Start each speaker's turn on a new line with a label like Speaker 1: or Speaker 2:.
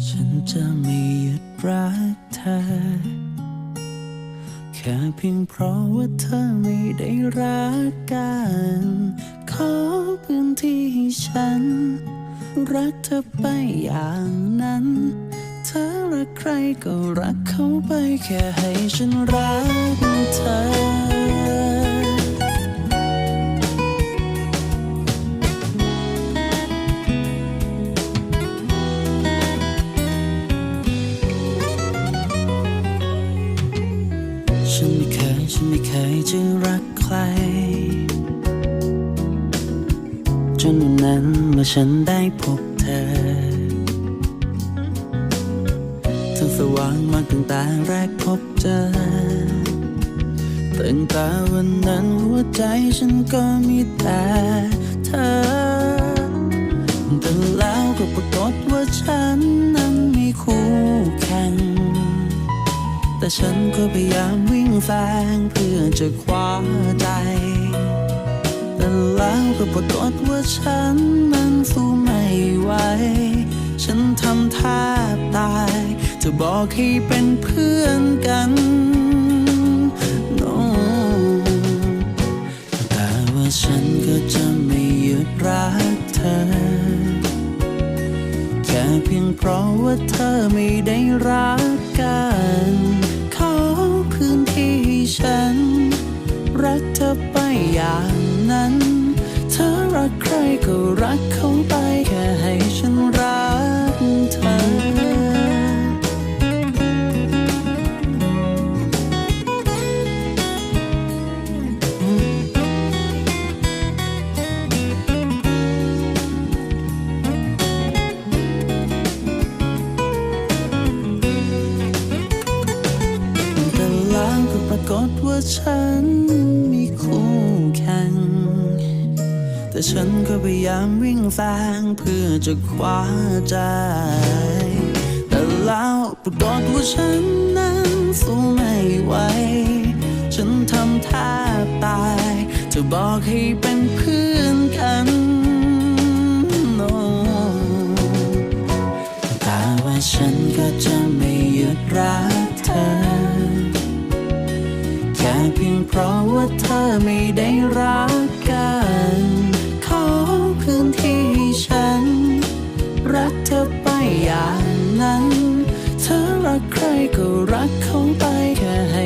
Speaker 1: ฉันจะไม่หยุดรักเธอแค่เพียงเพราะว่าเธอไม่ได้รักกันขอพื้นที่ให้ฉันรักเธอไปอย่างนั้นเธอรักใครก็รักเขาไปแค่ให้ฉันรักเธอฉันไม่เคยจะรักใครจนวันนั้นเมื่อฉันได้พบเธอทั้งสว่างมากตั้งแต่แรกพบเจอตั้งแต่วันนั้นหัวใจฉันก็มีแต่เธอแต่แล้วก็ปรากฏว่าฉันนั้นมีคู่แข่งแต่ฉันก็พยายามวิ่งแซงเพื่อจะคว้าใจแต่แล้วก็ปรากฏว่าฉันนั้นสู้ไม่ไหวฉันทำท่าตายจะบอกให้เป็นเพื่อนกัน no แต่ว่าฉันก็จะไม่หยุดรักเธอแค่เพียงเพราะว่าเธอไม่ได้รักกันขอพื้นที่ให้ฉันรักเธอไปอย่างนั้นเธอรักใครก็รักเขาไปแค่ให้ฉันรักเธอปรากฏว่าฉันมีคู่แข่งแต่ฉันก็พยายามวิ่งแซงเพื่อจะคว้าใจแต่แล้วปรากฏว่าฉันนั้นสู้ไม่ไหวฉันทำท่าตายจะบอกให้เป็นเพื่อนกัน no แต่ว่าฉันก็จะไม่หยุดรักเธอแค่เพียงเพราะว่าเธอไม่ได้รักกันขอพื้นที่ให้ฉันรักเธอไปอย่างนั้นเธอรักใครก็รักเขาไปแค่ให้